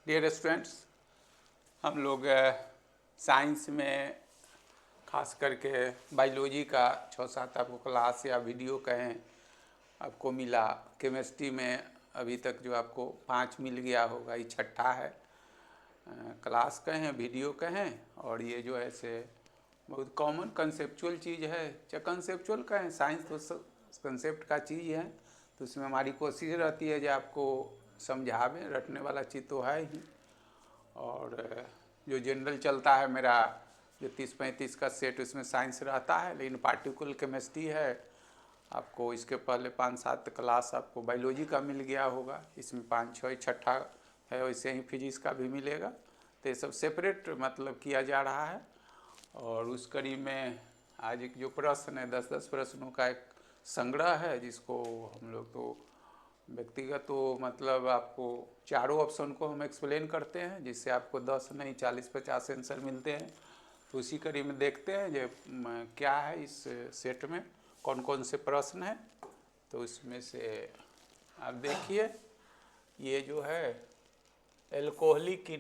Dear students, हम लोग science में खास करके बायोलॉजी का 6-7 आपको क्लास या वीडियो कहें आपको मिला। केमिस्ट्री में अभी तक जो आपको 5 मिल गया होगा, ये छठा है। क्लास कहें वीडियो कहें, और ये जो है से बहुत कॉमन कंसेप्चुअल चीज़ है। चाहे कंसेप्चुअल कहें, साइंस तो कंसेप्ट का चीज़ है, तो उसमें हमारी कोशिश रहती है जो आपको समझावें। रटने वाला चीज़ तो है ही। और जो जनरल चलता है मेरा जो 30-35 का सेट, उसमें साइंस रहता है, लेकिन पार्टिकुलर केमिस्ट्री है। आपको इसके पहले 5-7 क्लास आपको बायोलॉजी का मिल गया होगा, इसमें 5-6 छठा है, वैसे ही फिजिक्स का भी मिलेगा। तो ये सब सेपरेट मतलब किया जा रहा है। और उस कड़ी में आज एक जो प्रश्न है, 10-10 प्रश्नों का एक संग्रह है, जिसको हम लोग तो व्यक्तिगत तो मतलब आपको चारों ऑप्शन को हम एक्सप्लेन करते हैं, जिससे आपको 10 नहीं 40-50 आंसर मिलते हैं। तो उसी कड़ी में देखते हैं जो क्या है इस सेट में, कौन कौन से प्रश्न हैं। तो उसमें से आप देखिए, ये जो है एल्कोहलिक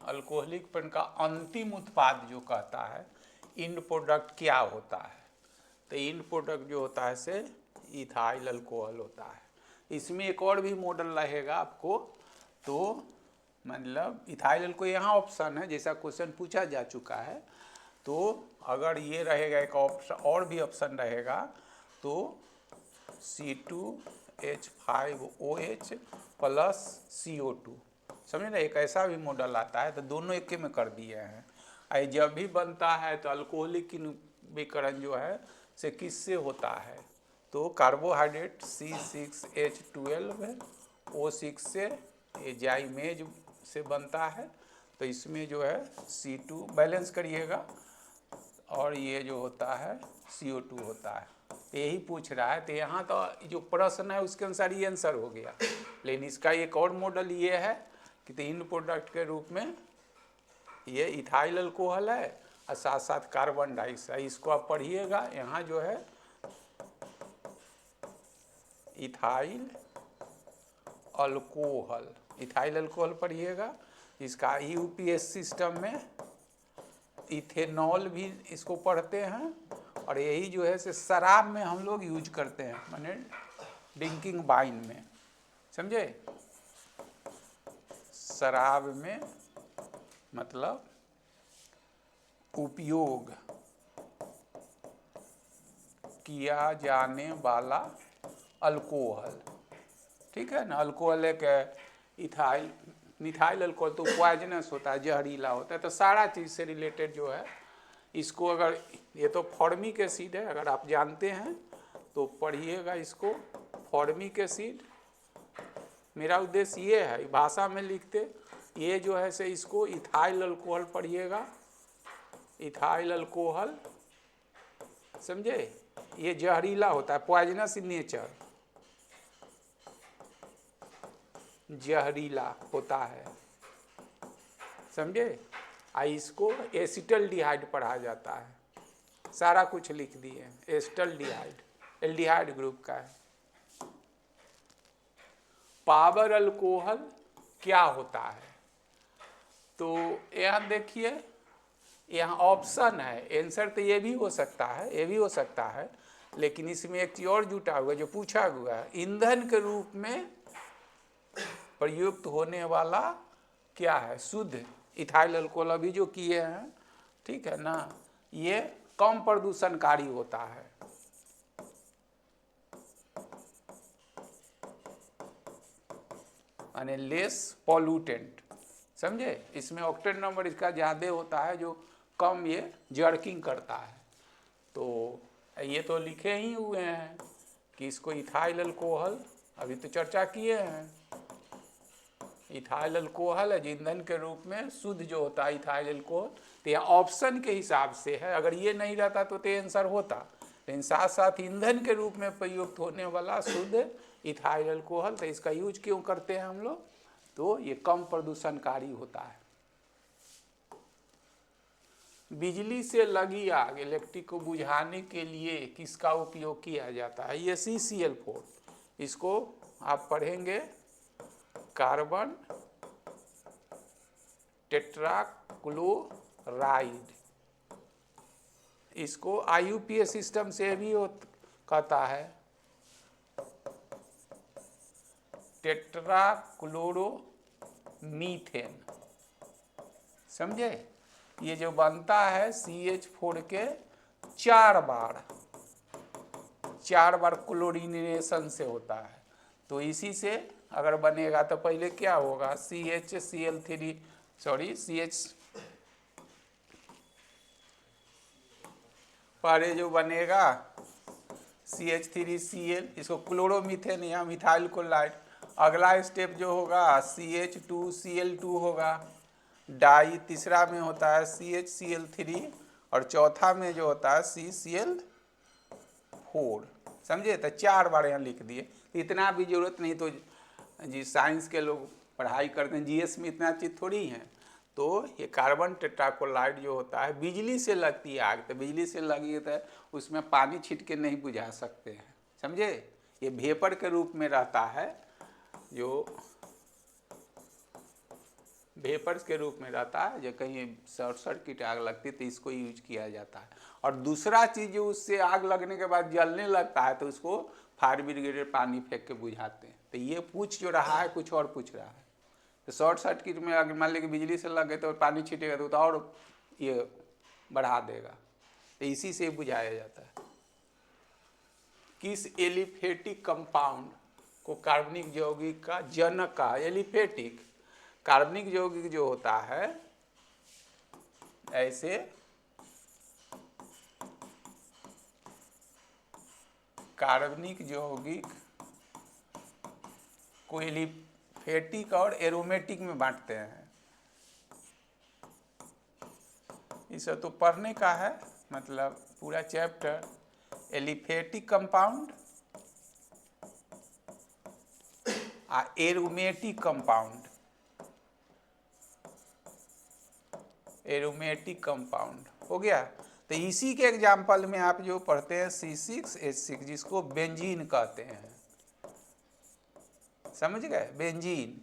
अल्कोहलिक पेन का अंतिम उत्पाद जो कहता है इंड प्रोडक्ट क्या होता है। तो इंड प्रोडक्ट जो होता है से इथाइल अल्कोहल होता है। इसमें एक और भी मॉडल रहेगा आपको, तो मतलब इथाइल अल्कोहल यहाँ ऑप्शन है, जैसा क्वेश्चन पूछा जा चुका है। तो अगर ये रहेगा एक ऑप्शन और भी ऑप्शन रहेगा, तो C2H5OH प्लस CO2, समझे ना, एक ऐसा भी मॉडल आता है। तो दोनों एक में कर दिए हैं। आई जब भी बनता है तो अल्कोहलिक विकरण जो है से किससे होता है, तो कार्बोहाइड्रेट C6H12O6 से, ये जाइमेज से बनता है। तो इसमें जो है C2 बैलेंस करिएगा, और ये जो होता है CO2 होता है। यही पूछ रहा है। तो यहाँ तो जो प्रश्न है उसके अनुसार ये आंसर हो गया। लेकिन इसका एक और मॉडल ये है कि तो इन प्रोडक्ट के रूप में ये इथाइल अल्कोहल है और साथ साथ कार्बन डाइऑक्साइड। इसको आप पढ़िएगा, यहाँ जो है इथाइल अल्कोहल पढ़िएगा। इसका यूपीएस सिस्टम में इथेनॉल भी इसको पढ़ते हैं, और यही जो है से शराब में हम लोग यूज करते हैं, माने ड्रिंकिंग वाइन में, समझे। शराब में मतलब उपयोग किया जाने वाला अल्कोहल, ठीक है ना। अल्कोहल एक मिथाइल अल्कोहल तो पॉइजनस होता है, जहरीला होता है। तो सारा चीज़ से रिलेटेड जो है इसको, अगर ये तो फॉर्मिक एसिड है, अगर आप जानते हैं तो पढ़िएगा इसको। फॉर्मिक एसिड, मेरा उद्देश्य ये है भाषा में लिखते, ये जो है से इसको इथाइल अल्कोहल पढ़िएगा। इथाइल अल्कोहल, समझे, ये जहरीला होता है, पॉइजनस इन नेचर, जहरीला होता है, समझे। इसको एसिटल्डिहाइड पढ़ा जाता है। सारा कुछ लिख दिए। एसिटल्डिहाइड एल्डिहाइड ग्रुप का है। पावर अल्कोहल क्या होता है, तो यहाँ देखिए, यहाँ ऑप्शन है। आंसर तो ये भी हो सकता है, ये भी हो सकता है, लेकिन इसमें एक चीज और जुटा हुआ जो पूछा हुआ है, ईंधन के रूप में प्रयुक्त होने वाला क्या है, शुद्ध इथाइल अल्कोहल अभी जो किए हैं, ठीक है ना, ये कम प्रदूषणकारी होता है। यानी लेस पॉल्यूटेंट, समझे। इसमें ऑक्टेन नंबर इसका ज़्यादा होता है, जो कम ये जर्किंग करता है। तो ये तो लिखे ही हुए हैं कि इसको इथाइल अल्कोहल, अभी तो चर्चा किए हैं। इथाइल अल्कोहल है ईंधन के रूप में शुद्ध जो होता है इथाइल अल्कोहल। तो यह ऑप्शन के हिसाब से है, अगर ये नहीं रहता तो आंसर होता, लेकिन साथ साथ ईंधन के रूप में प्रयुक्त होने वाला शुद्ध इथाइल अल्कोहल। तो इसका यूज क्यों करते हैं हम लोग, तो ये कम प्रदूषणकारी होता है। बिजली से लगी आग, इलेक्ट्रिक को बुझाने के लिए किसका उपयोग किया जाता है, ये CCl4। इसको आप पढ़ेंगे कार्बन टेट्राक्लोराइड। इसको IUPAC सिस्टम से भी कहता है टेट्राक्लोरोमीथेन। समझे? ये जो बनता है CH4 के 4 बार क्लोरीनेशन से होता है। तो इसी से अगर बनेगा तो पहले क्या होगा, CHCl3 पहले जो बनेगा CH3Cl, इसको क्लोरोमीथेन या मिथाइल क्लोराइड। अगला स्टेप जो होगा CH2Cl2 होगा, डाई। तीसरा में होता है CHCl3 और चौथा में जो होता है CCl4। समझे? तो 4 बार यहाँ लिख दिए, इतना भी जरूरत नहीं। तो जी साइंस के लोग पढ़ाई करते हैं, GS में इतना चीज़ थोड़ी है। तो ये कार्बन टेट्राक्लोराइड जो होता है, बिजली से लगती है आग, तो बिजली से लगी तो उसमें पानी छीट के नहीं बुझा सकते हैं। समझे? ये वेपर के रूप में रहता है, जो वेपर्स के रूप में रहता है। जो कहीं शॉर्ट सर्किट आग लगती है तो इसको यूज किया जाता है। और दूसरा चीज़ जो उससे आग लगने के बाद जलने लगता है तो उसको फायर ब्रिगेड पानी फेंक के बुझाते हैं। तो ये पूछ जो रहा है कुछ और पूछ रहा है। तो शॉर्ट सर्किट में अगर मान लीजिए बिजली से लगे तो पानी छीटेगा तो और ये बढ़ा देगा। तो इसी से बुझाया जाता है। किस एलिफेटिक कंपाउंड को कार्बनिक यौगिक का जनक का? एलिफेटिक कार्बनिक यौगिक जो होता है, ऐसे कार्बनिक यौगिक को एलिफेटिक और एरोमेटिक में बांटते हैं। इसे तो पढ़ने का है, मतलब पूरा चैप्टर। एलिफेटिक कंपाउंड और एरोमेटिक कंपाउंड। एरोमेटिक कंपाउंड हो गया। तो इसी के एग्जाम्पल में आप जो पढ़ते हैं C6H6, जिसको बेंजीन कहते हैं। समझ गए? बेंजीन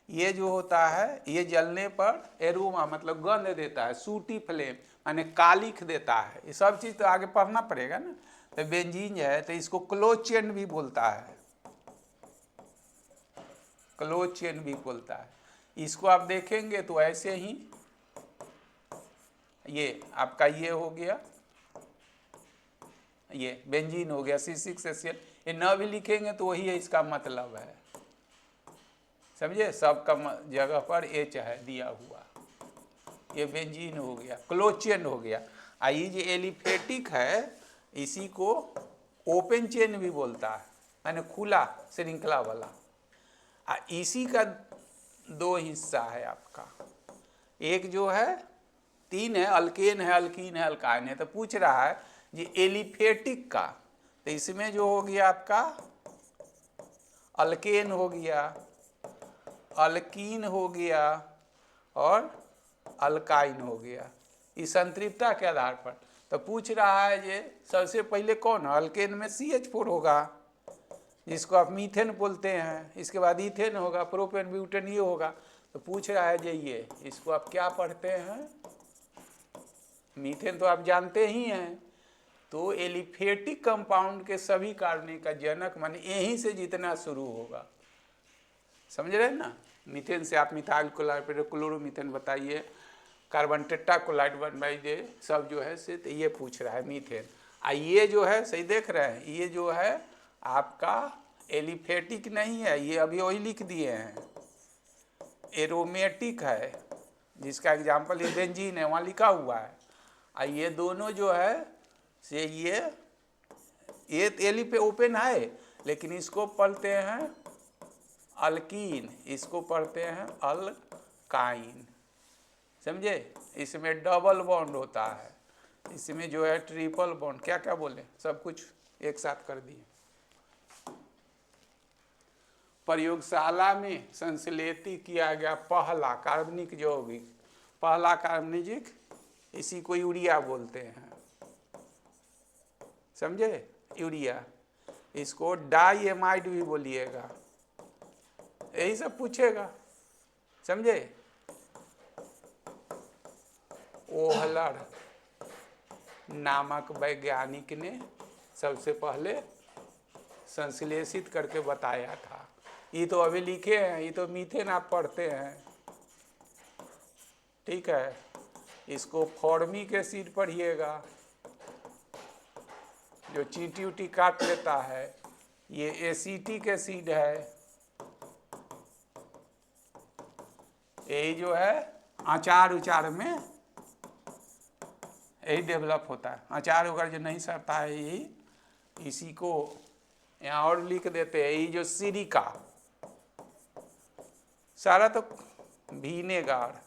ये जो होता है, ये जलने पर एरोमा मतलब गंध देता है, सूटी फ्लेम माने कालिख देता है। ये सब चीज़ तो आगे पढ़ना पड़ेगा ना। तो बेंजीन जो है तो इसको क्लोज चेन भी बोलता है, क्लोज चेन भी बोलता है। इसको आप देखेंगे तो ऐसे ही ये आपका ये हो गया, ये बेंजीन हो गया C6H6। ये न भी लिखेंगे तो वही है, इसका मतलब है। समझे? सबका जगह पर H है दिया हुआ। ये बेंजीन हो गया, क्लोज चेन हो गया। ये जो एलिफेटिक है इसी को ओपन चेन भी बोलता है, माने खुला श्रृंखला वाला। इसी का 2 हिस्सा है आपका। एक जो है 3 है, अल्केन है, अल्कीन है, अल्काइन है। तो पूछ रहा है ये एलिफेटिक का, तो इसमें जो हो गया आपका अल्केन हो गया, अल्कीन हो गया और अल्काइन हो गया, इस संतृप्तता के आधार पर। तो पूछ रहा है ये सबसे पहले कौन है? अल्केन में CH4 होगा, जिसको आप मीथेन बोलते हैं। इसके बाद इथेन होगा, प्रोपेन, ब्यूटेन, ये होगा। तो पूछ रहा है ये इसको आप क्या पढ़ते हैं? मीथेन तो आप जानते ही हैं। तो एलिफेटिक कंपाउंड के सभी कार्बनिक का जनक माने यहीं से जितना शुरू होगा। समझ रहे हैं ना? मीथेन से आप मिथाइल क्लोराइड, क्लोरोमीथेन बताइए, कार्बन टेट्राक्लोराइड बनाइए, सब जो है से तो ये पूछ रहा है मीथेन। ये जो है सही देख रहे हैं, ये जो है आपका एलिफेटिक नहीं है, ये अभी वही लिख दिए हैं, एरोमेटिक है, जिसका एग्जाम्पल ये बेंजीन है, वहाँ लिखा हुआ है। ये दोनों जो है से ये एली पे ओपन है, लेकिन इसको पढ़ते हैं अल्कीन, इसको पढ़ते हैं अल्काइन। समझे? इसमें डबल बॉन्ड होता है, इसमें जो है ट्रिपल बॉन्ड, क्या क्या बोले, सब कुछ एक साथ कर दिए। प्रयोगशाला में संश्लेषित किया गया पहला कार्बनिक यौगिक, पहला कार्बनिक, इसी को यूरिया बोलते हैं। समझे? यूरिया, इसको डाईएमाइड भी बोलिएगा, यही सब पूछेगा। समझे? ओहलर नामक वैज्ञानिक ने सबसे पहले संश्लेषित करके बताया था। ये तो अभी लिखे हैं, ये तो मीथेन आप पढ़ते हैं, ठीक है। इसको फॉर्मिक एसिड पढ़िएगा, जो चींटी उटी काट लेता है। ये एसिटिक एसिड है, यही जो है अचार उचार में यही डेवलप होता है। अचार वगैरह जो नहीं सरता है यही, इसी को यहाँ और लिख देते हैं। यही जो सिरिका, सारा तो विनेगार,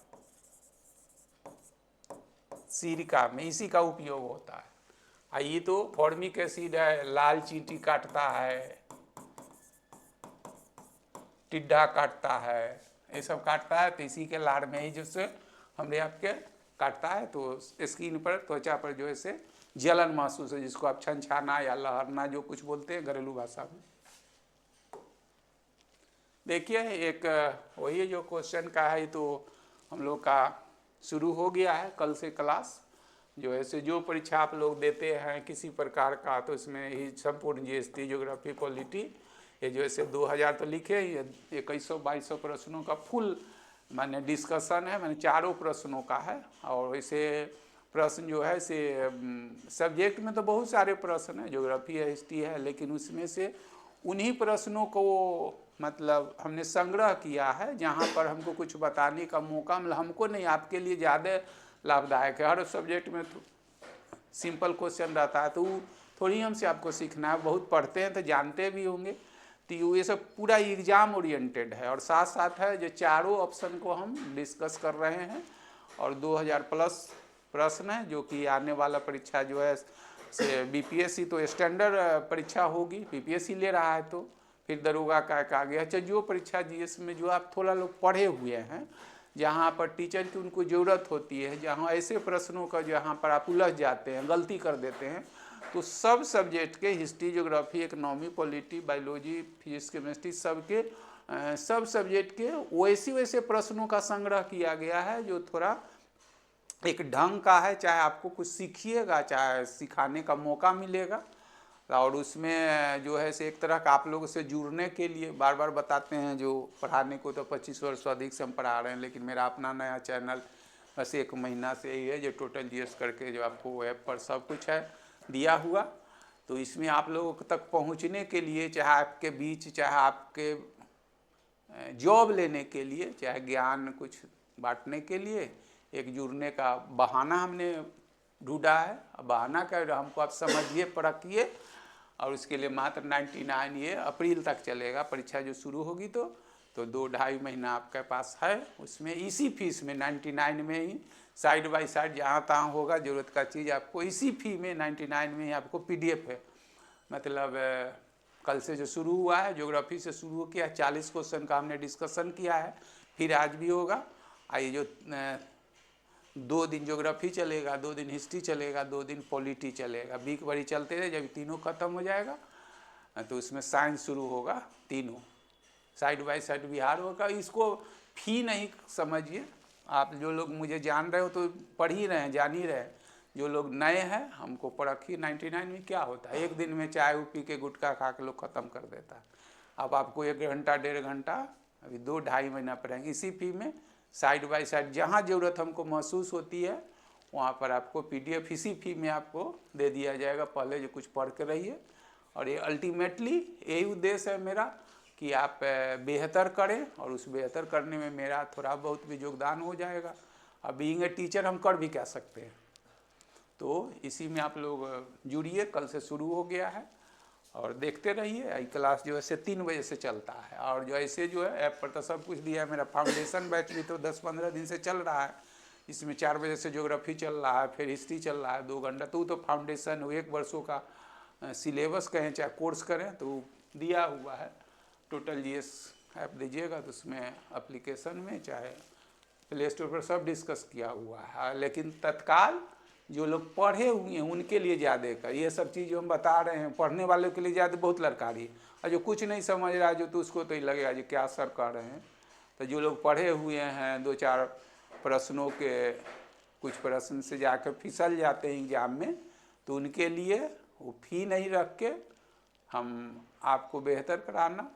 सिरिका में इसी का उपयोग होता है। ये तो फॉर्मिक एसिड है, लाल चींटी काटता है, टिड्डा काटता है, ये सब काटता है, तो इसी के लार में ही जैसे हमने आपके काटता है तो स्किन पर, त्वचा पर जो है जलन महसूस है, जिसको आप छनछाना या लहरना जो कुछ बोलते हैं घरेलू भाषा में। देखिए एक वही जो क्वेश्चन का है, तो हम लोग का शुरू हो गया है कल से क्लास। जो है जो परीक्षा आप लोग देते हैं किसी प्रकार का, तो इसमें ही संपूर्ण जीएसटी, ज्योग्राफी, पॉलिटी, ये जो है 2000 तो लिखे, ये 2100-2200 प्रश्नों का फुल माने डिस्कशन है, माने चारों प्रश्नों का है। और इसे प्रश्न जो है सब्जेक्ट में तो बहुत सारे प्रश्न हैं, ज्योग्राफी है, हिस्ट्री है, लेकिन उसमें से उन्हीं प्रश्नों को मतलब हमने संग्रह किया है जहाँ पर हमको कुछ बताने का मौका मिला। हमको नहीं, आपके लिए ज़्यादा लाभदायक है। हर सब्जेक्ट में तो सिंपल क्वेश्चन रहता है, तो थोड़ी हमसे आपको सीखना है। बहुत पढ़ते हैं तो जानते भी होंगे, तो ये सब पूरा एग्ज़ाम ओरिएंटेड है। और साथ साथ है जो चारों ऑप्शन को हम डिस्कस कर रहे हैं, और 2000 प्लस प्रश्न है, जो कि आने वाला परीक्षा जो है से बीपीएससी तो स्टैंडर्ड परीक्षा होगी, बीपीएससी ले रहा है, तो फिर दरोगा का आ गया। अच्छा, जो परीक्षा जीएस में जो आप थोड़ा लोग पढ़े हुए हैं, जहाँ पर टीचर की उनको ज़रूरत होती है, जहाँ ऐसे प्रश्नों का जहाँ पर आप उलझ जाते हैं, गलती कर देते हैं, तो सब सब्जेक्ट के history, geography, economy, polity, biology, physics, chemistry, सबके सब सब्जेक्ट के वैसे प्रश्नों का संग्रह किया गया है, जो थोड़ा एक ढंग का है। चाहे आपको कुछ सीखिएगा, चाहे सिखाने का मौका मिलेगा, और उसमें जो है एक तरह का आप लोगों से जुड़ने के लिए बार बार बताते हैं। जो पढ़ाने को तो 25 वर्ष अधिक से हम पढ़ा रहे हैं, लेकिन मेरा अपना नया चैनल बस 1 महीना से ही है, जो टोटल जीएस करके जो आपको वेब पर सब कुछ है दिया हुआ। तो इसमें आप लोगों तक पहुंचने के लिए, चाहे आपके बीच, चाहे आपके जॉब लेने के लिए, चाहे ज्ञान कुछ बांटने के लिए, एक जुड़ने का बहाना हमने ढूंढा है। बहाना क्या, हमको आप समझिए, परखिए, और उसके लिए मात्र 99 ये अप्रैल तक चलेगा। परीक्षा जो शुरू होगी तो 2-2.5 महीना आपके पास है। उसमें इसी फीस में 99 में ही साइड बाय साइड जहाँ तहाँ होगा, ज़रूरत का चीज़ आपको इसी फी में 99 में ही आपको PDF है। मतलब कल से जो शुरू हुआ है, ज्योग्राफी से शुरू किया, 40 क्वेश्चन का हमने डिस्कशन किया है, फिर आज भी होगा। आइए जो 2 दिन ज्योग्राफी चलेगा, 2 दिन हिस्ट्री चलेगा, 2 दिन पॉलिटी चलेगा, वीक भरी चलते रहे। जब तीनों खत्म हो जाएगा तो उसमें साइंस शुरू होगा, तीनों साइड बाय साइड बिहार होगा। इसको फी नहीं समझिए आप, जो लोग मुझे जान रहे हो तो पढ़ ही रहे हैं, जान ही रहे हैं। जो लोग नए हैं, हमको परखिए 99 में क्या होता है। 1 दिन में चाय पी के गुटखा खा के लोग ख़त्म कर देता है। अब आपको 1 घंटा 1.5 घंटा अभी 2-2.5 महीना पढ़ेंगे इसी फी में, साइड बाय साइड जहाँ ज़रूरत हमको महसूस होती है वहाँ पर आपको PDF इसी फी में आपको दे दिया जाएगा। पहले जो कुछ पढ़ के रहिए, और ये अल्टीमेटली यही उद्देश्य है मेरा कि आप बेहतर करें, और उस बेहतर करने में मेरा थोड़ा बहुत भी योगदान हो जाएगा। अब बीइंग ए टीचर हम कर भी क्या सकते हैं, तो इसी में आप लोग जुड़िए। कल से शुरू हो गया है, और देखते रहिए। आई क्लास जो है 3 बजे से चलता है, और जो ऐसे जो है ऐप पर तो सब कुछ दिया है। मेरा फाउंडेशन बैच भी तो 10-15 दिन से चल रहा है, इसमें 4 बजे से ज्योग्राफी चल रहा है, फिर हिस्ट्री चल रहा है 2 घंटा। तो फाउंडेशन 1 वर्षों का सिलेबस कहें चाहे कोर्स करें तो दिया हुआ है। टोटल जीएस ऐप दीजिएगा तो उसमें एप्लीकेशन में चाहे प्ले स्टोर पर सब डिस्कस किया हुआ है। लेकिन तत्काल जो लोग पढ़े हुए हैं उनके लिए ज़्यादा कर, ये सब चीज़ जो हम बता रहे हैं, पढ़ने वालों के लिए ज़्यादा बहुत लड़कारी। और जो कुछ नहीं समझ रहा है जो, तो उसको तो ही लगेगा जो क्या सर कर रहे हैं। तो जो लोग पढ़े हुए हैं, 2-4 प्रश्नों के कुछ प्रश्न से जाकर फिसल जाते हैं एग्जाम में, तो उनके लिए वो फी नहीं रख के हम आपको बेहतर कराना,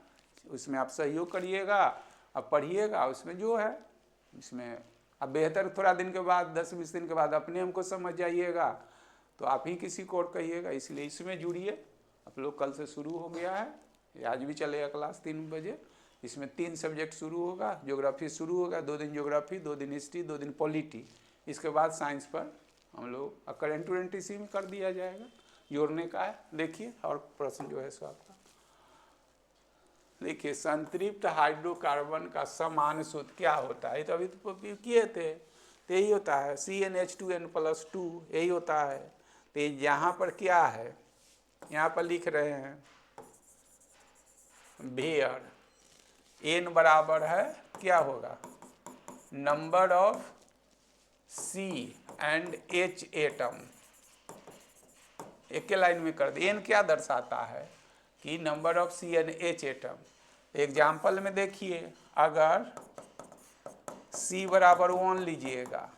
उसमें आप सहयोग करिएगा, अब पढ़िएगा, उसमें जो है इसमें अब बेहतर थोड़ा दिन के बाद 10-20 दिन के बाद अपने हमको समझ जाइएगा तो आप ही किसी को और कहिएगा। इसलिए इसमें जुड़िए। आप लोग कल से शुरू हो गया है, आज भी चलेगा क्लास 3 बजे। इसमें 3 सब्जेक्ट शुरू होगा। ज्योग्राफी शुरू होगा, 2 दिन ज्योग्राफी, 2 दिन हिस्ट्री, 2 दिन पॉलिटी। इसके बाद साइंस पर हम लोग करंट टुरेंट इसी में कर दिया जाएगा, जोड़ने का है। देखिए और प्रश्न जो है सो आपका देखिए, संतृप्त हाइड्रोकार्बन का समान सूत्र क्या होता है? तो अभी तो किए थे, तो यही होता है CnH2n+2, यही होता है। तो यहाँ पर क्या है, यहाँ पर लिख रहे हैं वेयर n बराबर है क्या होगा, number of C and H atom. एक लाइन में कर दे। n क्या दर्शाता है कि number of C and H atom. Example में देखिए, अगर C बराबर 1 लीजिएगा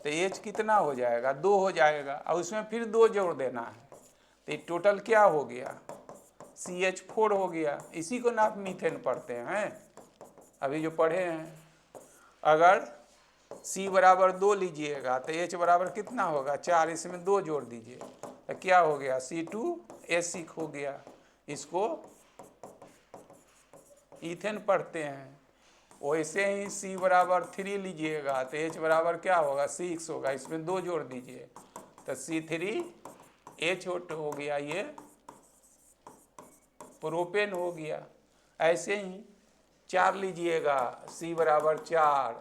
तो H कितना हो जाएगा, 2 हो जाएगा, और उसमें फिर 2 जोड़ देना है, तो टोटल क्या हो गया, CH4 हो गया। इसी को ना आप मीथेन पढ़ते हैं, अभी जो पढ़े हैं। अगर C बराबर 2 लीजिएगा तो H बराबर कितना होगा, 4, इसमें 2 जोड़ दीजिए तो क्या हो गया, C2H6 हो गया। इसको ईथेन पढ़ते हैं। वैसे ही C बराबर 3 लीजिएगा तो H बराबर क्या होगा, 6 होगा, इसमें 2 जोड़ दीजिए तो C3H8 हो गया, ये प्रोपेन हो गया। ऐसे ही 4 लीजिएगा, C बराबर 4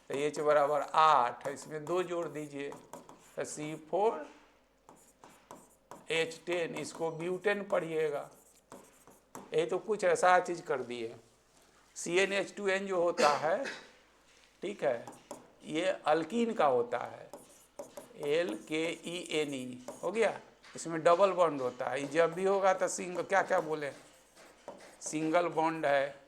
तो H बराबर 8, इसमें 2 जोड़ दीजिए तो C4H10, इसको ब्यूटेन पढ़िएगा। ये तो कुछ ऐसा चीज कर दिए। CnH2n जो होता है, ठीक है, ये अल्कीन का होता है, LKENE हो गया। इसमें डबल बॉन्ड होता है, जब भी होगा तो सिंगल, क्या बोले, सिंगल बॉन्ड है।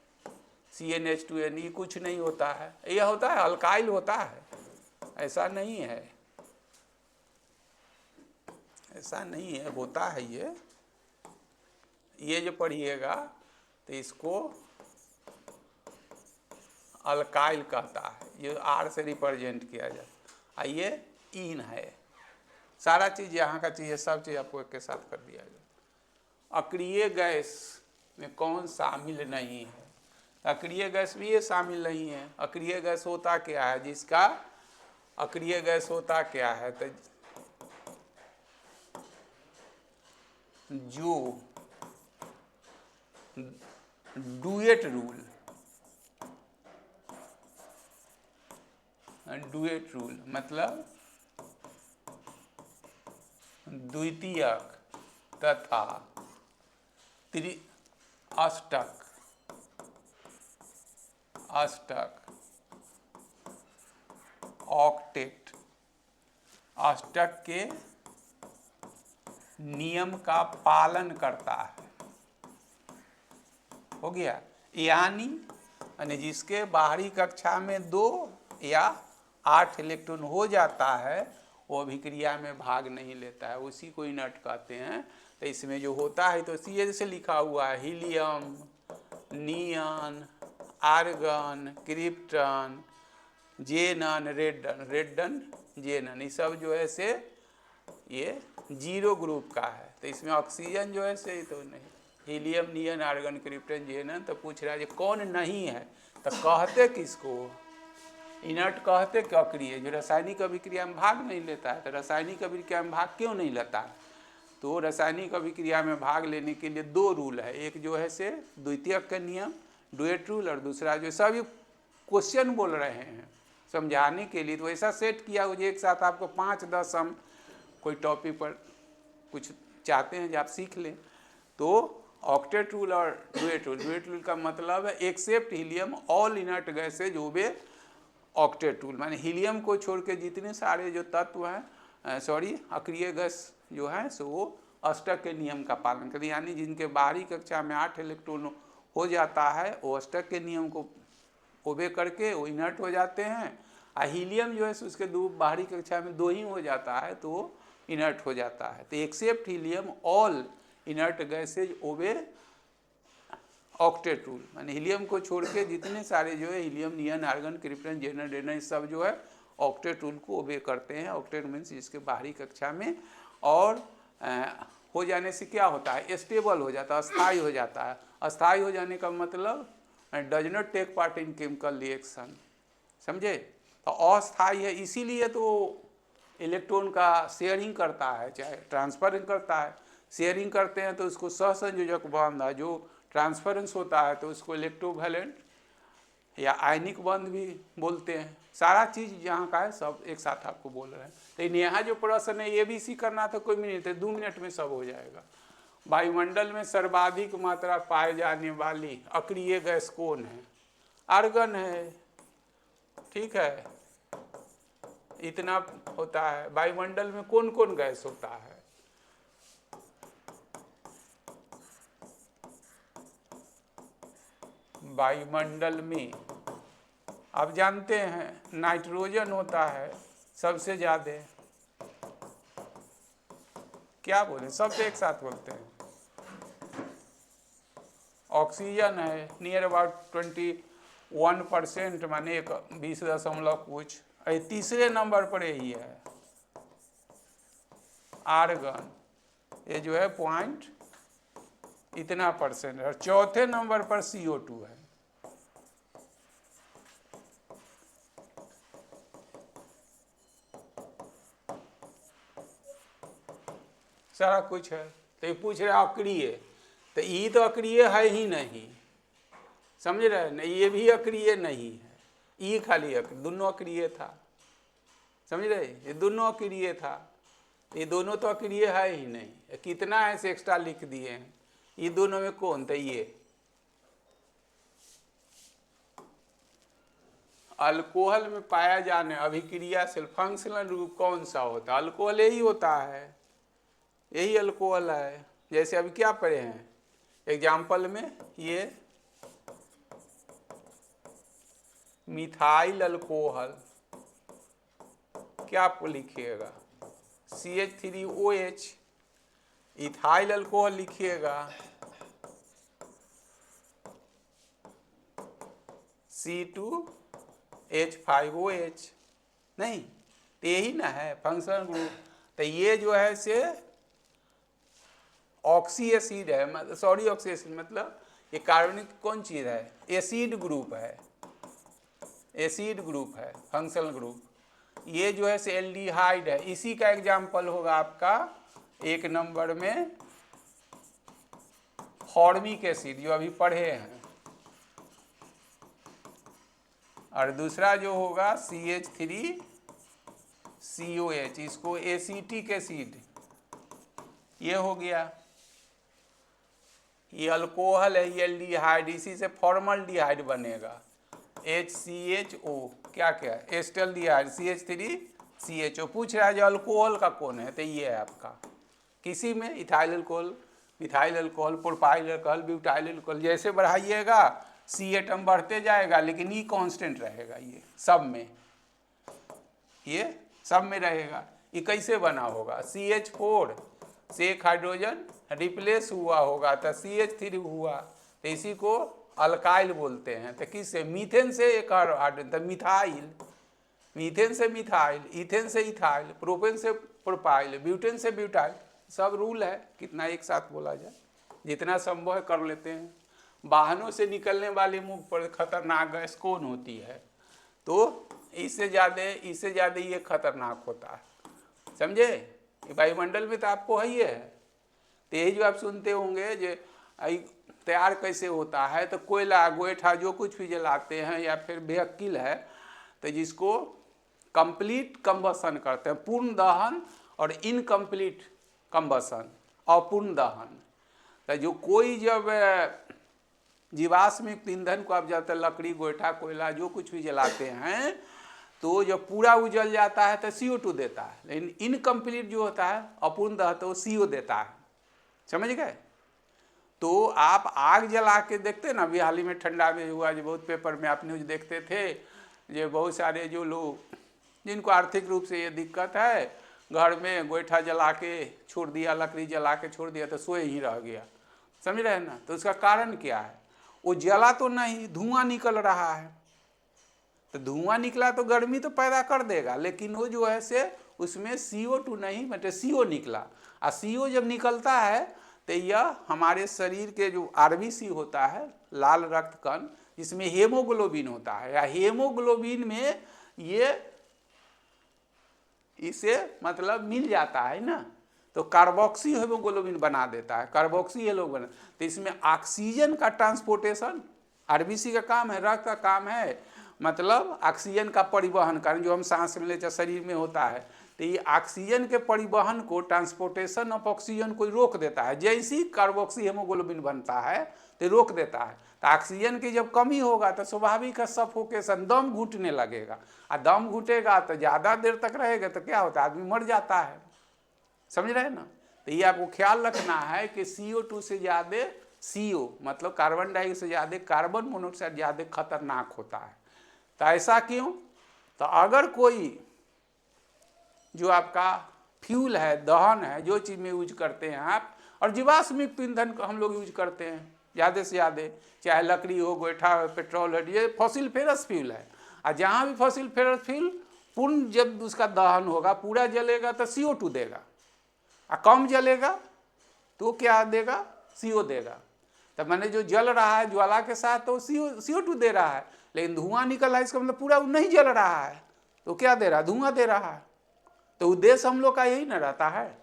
CnH2n ये कुछ नहीं होता है, यह होता है अल्काइल होता है, ऐसा नहीं है, ऐसा नहीं है, होता है ये जो पढ़िएगा तो इसको अल्काइल कहता है, ये R से रिप्रेजेंट किया जाता है। ये इन है, सारा चीज़ यहाँ का चीज़ है, सब चीज़ आपको एक के साथ कर दिया गया। अक्रिय गैस में कौन शामिल नहीं है? अक्रिय गैस भी ये शामिल नहीं है। अक्रिय गैस होता क्या है, जिसका अक्रिय गैस होता क्या है, तो जो डुएट रूल मतलब द्वितीयक तथा अष्टक ऑक्टेट अष्टक के नियम का पालन करता है, हो गया। यानी जिसके बाहरी कक्षा में 2 या 8 इलेक्ट्रॉन हो जाता है, वो अभिक्रिया में भाग नहीं लेता है, उसी को इनर्ट कहते हैं। तो इसमें जो होता है तो सी जैसे लिखा हुआ है, हीलियम, नियन, आर्गन, क्रिप्टन, जेनन, रेडन, जेनन, ये सब जो है से ये 0 ग्रुप का है। तो इसमें ऑक्सीजन जो है से तो नहीं, हीलियम, नियन, आर्गन, क्रिप्टन, जेनन। तो पूछ रहा है कौन नहीं है, तो कहते किसको, इनर्ट कहते कि अक्रिय, जो रासायनिक अभिक्रिया में भाग नहीं लेता है। तो रासायनिक अभिक्रिया में भाग क्यों नहीं लेता है, तो रासायनिक अभिक्रिया में भाग लेने के लिए 2 रूल है, एक जो है से द्वितीयक का नियम डुएट रूल, और दूसरा जो सब ये क्वेश्चन बोल रहे हैं समझाने के लिए, तो ऐसा सेट किया हो जो एक साथ आपको 5-10 हम कोई टॉपिक पर कुछ चाहते हैं जो आप सीख लें। तो ऑक्टेट रूल और डुएट रूल का मतलब है except helium all inert gases obey octet rule, माने हीलियम को छोड़ के जितने सारे जो तत्व हैं, अक्रिय गैस जो है सो वो अष्टक के नियम का पालन करें। यानी जिनके बाहरी कक्षा में 8 इलेक्ट्रॉन हो जाता है, वो अष्टक के नियम को ओबे करके वो इनर्ट हो जाते हैं, हीलियम जो है उसके दो बाहरी कक्षा में 2 ही हो जाता है तो इनर्ट हो जाता है। तो except helium all inert gases obey octet rule, माने हीलियम को छोड़ के जितने सारे जो है हीलियम, नियन, आर्गन, क्रिप्टन, जेनर, डेनर सब जो है ऑक्टेट रूल को ओबे करते हैं। ऑक्टेट मीन्स इसके बाहरी कक्षा में, और हो जाने से क्या होता है, स्टेबल हो जाता है, अस्थायी हो जाता है। अस्थायी हो जाने का मतलब does not take part in chemical reaction, समझे। तो अस्थायी है, इसीलिए तो इलेक्ट्रॉन का शेयरिंग करता है, चाहे ट्रांसफरिंग करता है। शेयरिंग करते हैं तो उसको सहसंयोजक बंध है, जो ट्रांसफरेंस होता है तो उसको इलेक्ट्रोवैलेंट या आयनिक बंध भी बोलते हैं। सारा चीज़ यहाँ का है, सब एक साथ आपको बोल रहे हैं। लेकिन यहाँ जो प्रश्न है ABC करना था, कोई मिनट है, 2 मिनट में सब हो जाएगा। वायुमंडल में सर्वाधिक मात्रा पाए जाने वाली अक्रिय गैस कौन है? आर्गन है, ठीक है, इतना होता है। वायुमंडल में कौन कौन गैस होता है? वायुमंडल में आप जानते हैं नाइट्रोजन होता है सबसे ज़्यादा, क्या बोले, सब एक साथ बोलते हैं। ऑक्सीजन है नियर अबाउट 21%, माने 20 दशमलव कुछ। तीसरे नंबर पर यही है आर्गन, ये जो है पॉइंट इतना %, और चौथे नंबर पर CO2 है। सारा कुछ है। तो ये पूछ रहे अक्रिय, तो ये तो अक्रिय है ही नहीं, समझ रहे ना, ये भी अक्रिय नहीं है, ये खाली दोनों अक्रिय था, समझ रहे, ये दोनों अक्रिय था, ये दोनों तो अक्रिय है ही नहीं। कितना ऐसे एक्स्ट्रा लिख दिए हैं, ये दोनों में कौन था? ये अल्कोहल में पाया जाने अभिक्रियाशील फंक्शनल ग्रुप कौन सा होता है? अल्कोहल यही होता है, यही अल्कोहल है। जैसे अभी क्या पढ़े हैं एग्जाम्पल में, ये मिथाइल अल्कोहल, क्या आप लिखिएगा? CH3OH। इथाइल अल्कोहल लिखिएगा C2H5OH, नहीं तो यही ना है फंक्शनल ग्रुप। तो ये जो है से ऑक्सी एसिड है, सॉरी ऑक्सी एसिड मतलब ये कार्बनिक कौन चीज़ है? एसिड ग्रुप है, एसिड ग्रुप है फंक्शनल ग्रुप। ये जो है से एल्डिहाइड है, इसी का एग्जाम्पल होगा आपका 1 नंबर में फॉर्मिक एसिड, जो अभी पढ़े हैं, और दूसरा जो होगा CH3COH, इसको एसिटिक एसिड, ये हो गया। ये अल्कोहल है, ये एल्डिहाइड, इसी से फॉर्मल्डिहाइड बनेगा HCHO, क्या क्या एस्टल्डिहाइड CH3CHO। पूछ रहा है जो अल्कोहल का कौन है, तो ये है आपका। किसी में ethyl alcohol, methyl alcohol, propyl alcohol, butyl alcohol, जैसे बढ़ाइएगा C एटम बढ़ते जाएगा, लेकिन ये कांस्टेंट रहेगा, ये सब में, ये सब में रहेगा। ये कैसे बना होगा? CH4 से एक हाइड्रोजन रिप्लेस हुआ होगा तो CH3 हुआ, तो इसी को अल्काइल बोलते हैं। तो किससे? मीथेन से एक और हाइड्रोजन, तो मिथाइल, मीथेन से मिथाइल, इथेन से इथाइल, प्रोपेन से प्रोपाइल, ब्यूटेन से ब्यूटाइल। सब रूल है, कितना एक साथ बोला जाए, जितना संभव है कर लेते हैं। वाहनों से निकलने वाली मुख पर खतरनाक गैस कौन होती है? तो इससे ज़्यादा ये खतरनाक होता है, समझे। वायुमंडल में तो आपको है ही है। तो यही जो आप सुनते होंगे जो तैयार कैसे होता है, तो कोयला, गोईठा, जो कुछ भी जलाते हैं, या फिर व्हीकल है तो जिसको कंप्लीट कंबसन करते हैं, पूर्ण दहन, और इनकम्प्लीट कंबसन, अपूर्ण दहन। तो जो कोई जब जीवाश्म युक्त ईंधन को आप जलाते हैं, लकड़ी, गोईठा, कोयला, जो कुछ भी जलाते हैं, तो जब पूरा उजल जाता है तो CO2 देता है, लेकिन इनकम्प्लीट जो होता है, अपूर्ण दहन, तो CO देता है, समझ गए। तो आप आग जला के देखते ना, अभी हाल ही में ठंडा में हुआ, जो बहुत पेपर में आप न्यूज देखते थे ये बहुत सारे जो लोग जिनको आर्थिक रूप से ये दिक्कत है, घर में गोईठा जला के छोड़ दिया, लकड़ी जला के छोड़ दिया तो सोए ही रह गया, समझ रहे हैं ना। तो उसका कारण क्या है, वो जला तो नहीं, धुआं निकल रहा है, तो धुआं निकला तो गर्मी तो पैदा कर देगा, लेकिन वो जो है से उसमें CO2 नहीं मतलब CO निकला। और CO जब निकलता है तो यह हमारे शरीर के जो RBC होता है, लाल रक्त कण, जिसमें हेमोग्लोबिन होता है, या हेमोग्लोबिन में ये इसे मतलब मिल जाता है ना, तो कार्बोक्सी हेमोग्लोबिन बना देता है, कार्बोक्सी हेमोग्लोबिन। तो इसमें ऑक्सीजन का ट्रांसपोर्टेशन RBC का काम है, रक्त का काम है, मतलब ऑक्सीजन का परिवहन कारण जो हम सांस में लेते शरीर में होता है, तो ये ऑक्सीजन के परिवहन को, ट्रांसपोर्टेशन ऑफ ऑक्सीजन को रोक देता है। जैसे ही कार्बोक्सी हेमोग्लोबिन बनता है तो रोक देता है। तो ऑक्सीजन की जब कमी होगा तो स्वाभाविक है सफोकेशन, दम घुटने लगेगा, और दम घुटेगा तो ज़्यादा देर तक रहेगा तो क्या होता है, आदमी मर जाता है, समझ रहे हैं ना। तो ये आपको ख्याल रखना है कि CO2 से ज़्यादा CO मतलब कार्बन डाइऑक्साइड से ज़्यादा कार्बन मोनोऑक्साइड ज़्यादा खतरनाक होता है। तो ऐसा क्यों, तो अगर कोई जो आपका फ्यूल है, दहन है, जो चीज़ में यूज करते हैं आप, और जीवाश्म युक्त ईंधन हम लोग यूज करते हैं ज़्यादा से ज़्यादा, चाहे लकड़ी हो, गोईठा हो, पेट्रोल हो, ये फॉसिल फेरस फ्यूल है। और जहाँ भी फॉसिल फेरस फ्यूल पूर्ण जब उसका दहन होगा, पूरा जलेगा तो CO2 देगा, और कम जलेगा तो क्या देगा, CO देगा। तो मैंने जो जल रहा है ज्वाला के साथ तो CO2 दे रहा है, लेकिन धुआं निकल रहा है, इसका मतलब पूरा नहीं जल रहा है, तो क्या दे रहा है, धुआं दे रहा है। तो उद्देश्य हम लोग का यही ना रहता है,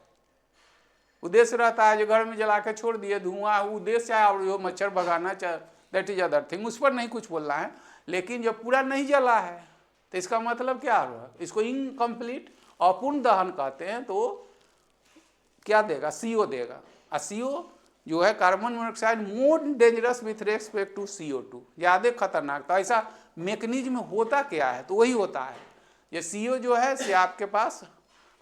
उद्देश्य रहता है जो घर में जला के छोड़ दिए धुआं, उद्देश्य है, और जो मच्छर भगाना, दैट इज अदर थिंग, उस पर नहीं कुछ बोलना है। लेकिन जब पूरा नहीं जला है तो इसका मतलब क्या हुआ, इसको इनकम्प्लीट अपूर्ण दहन कहते हैं। तो क्या देगा, CO देगा, और CO जो है carbon monoxide more dangerous with respect to CO2, ज़्यादा खतरनाक। तो ऐसा मेकनिज्म होता क्या है, तो वही होता है, ये CO जो है से आपके पास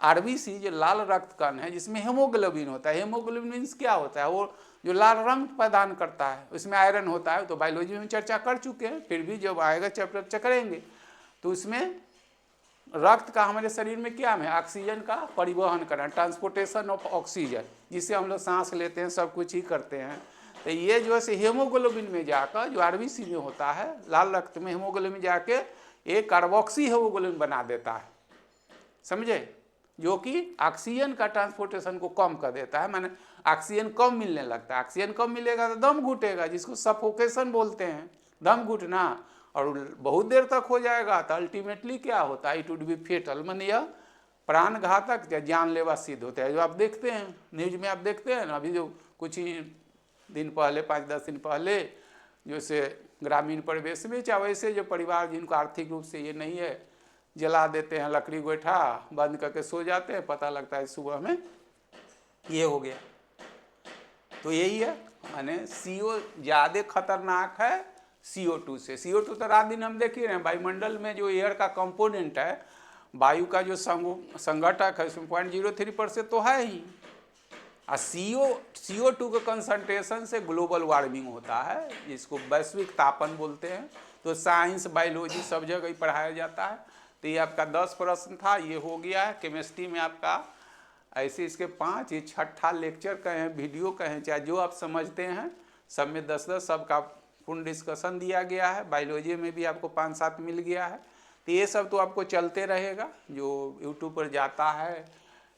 RBC जो लाल रक्त कण है जिसमें हेमोग्लोबिन होता है, हेमोग्लोबिन मीन्स क्या होता है, वो जो लाल रंग प्रदान करता है, उसमें आयरन होता है। तो बायोलॉजी में चर्चा कर चुके हैं, फिर भी जब आएगा चैप्टर करेंगे। तो उसमें रक्त का हमारे शरीर में क्या है, ऑक्सीजन का परिवहन करना, ट्रांसपोर्टेशन ऑफ ऑक्सीजन, जिससे हम लोग सांस लेते हैं, सब कुछ ही करते हैं। तो ये जो है हेमोग्लोबिन में जाकर, जो RBC में होता है लाल रक्त में, हेमोग्लोबिन जाके एक कार्बोक्सी हेमोग्लोबिन बना देता है, समझे, जो कि ऑक्सीजन का ट्रांसपोर्टेशन को कम कर देता है। माने ऑक्सीजन कम मिलने लगता है, ऑक्सीजन कम मिलेगा तो दम घुटेगा, जिसको सफोकेशन बोलते हैं, दम घुटना, और बहुत देर तक हो जाएगा तो अल्टीमेटली क्या होता है, इट वुड बी फेटल, माने यह प्राण घातक या जानलेवा सिद्ध होता है। जो आप देखते हैं न्यूज में, आप देखते हैं ना, अभी जो कुछ ही दिन पहले, 5-10 दिन पहले, जैसे ग्रामीण परिवेश में, चाहे वैसे जो परिवार जिनको आर्थिक रूप से ये नहीं है, जला देते हैं लकड़ी गोईठा, बंद करके सो जाते हैं, पता लगता है सुबह में ये हो गया। तो यही है, माने CO ज़्यादा खतरनाक है CO2 से। CO2 तो रात दिन हम देख ही रहे हैं, वायुमंडल में जो एयर का कंपोनेंट है, वायु का जो संघटक है, उसमें 0.03% तो है ही। और CO2 के कंसंट्रेशन से ग्लोबल वार्मिंग होता है, जिसको वैश्विक तापन बोलते हैं। तो साइंस, बायोलॉजी सब जगह ही पढ़ाया जाता है। तो ये आपका 10 प्रश्न था, ये हो गया है। केमिस्ट्री में आपका ऐसे इसके 5, ये 6ठा लेक्चर कहें, वीडियो कहें, चाहे जो आप समझते हैं, सब में 10-10 सबका पूर्ण डिस्कशन दिया गया है। बायोलॉजी में भी आपको 5-7 मिल गया है। तो ये सब तो आपको चलते रहेगा, जो यूट्यूब पर जाता है,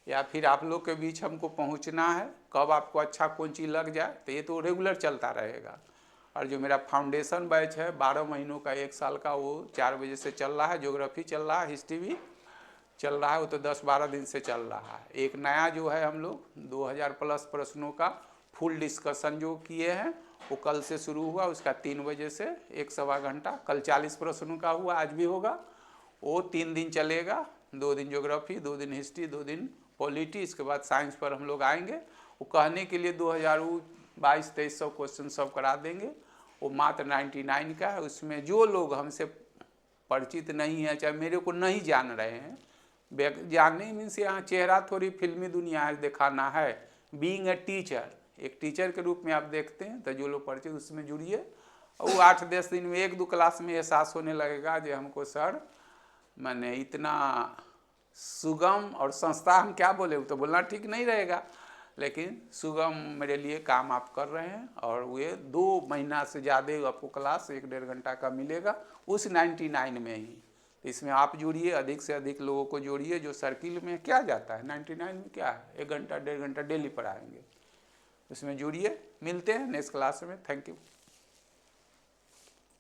या फिर आप लोग के बीच हमको पहुंचना है, कब आपको अच्छा कौन चीज़ लग जाए, तो ये तो रेगुलर चलता रहेगा। और जो मेरा फाउंडेशन बैच है 12 महीनों का, 1 साल का, वो 4 बजे से चल रहा है। ज्योग्राफी चल रहा है, हिस्ट्री भी चल रहा है, वो तो 10-12 दिन से चल रहा है। एक नया जो है हम लोग 2000 प्लस प्रश्नों का फुल डिस्कशन जो किए हैं, वो कल से शुरू हुआ, उसका 3 बजे से 1-1.25 घंटा। कल 40 प्रश्नों का हुआ, आज भी होगा। वो 3 दिन चलेगा, 2 दिन ज्योग्राफी, 2 दिन हिस्ट्री, 2 दिन पॉलिटी, इसके बाद साइंस पर हम लोग आएंगे। वो कहने के लिए 2022-2300 क्वेश्चन सब करा देंगे। वो मात्र 99 का है। उसमें जो लोग हमसे परिचित नहीं है, चाहे मेरे को नहीं जान रहे हैं, जानने मीन्स यहाँ चेहरा थोड़ी फिल्मी दुनिया है, दिखाना है। बीइंग ए टीचर, एक टीचर के रूप में आप देखते हैं, तो जो लोग परिचित उसमें जुड़िए। और वो 8-10 दिन में 1-2 क्लास में एहसास होने लगेगा जो हमको सर मैंने इतना सुगम, और संस्था हम क्या बोले, वो तो बोलना ठीक नहीं रहेगा, लेकिन सुगम मेरे लिए काम आप कर रहे हैं। और ये 2 महीना से ज़्यादा आपको क्लास 1-1.5 घंटा का मिलेगा उस 99 में ही। इसमें आप जुड़िए, अधिक से अधिक लोगों को जोड़िए। जो सर्किल में क्या जाता है 99 में, क्या है 1 घंटा 1.5 घंटा डेली पढ़ाएंगे, उसमें जुड़िए। मिलते हैं नेक्स्ट क्लास में। Thank you.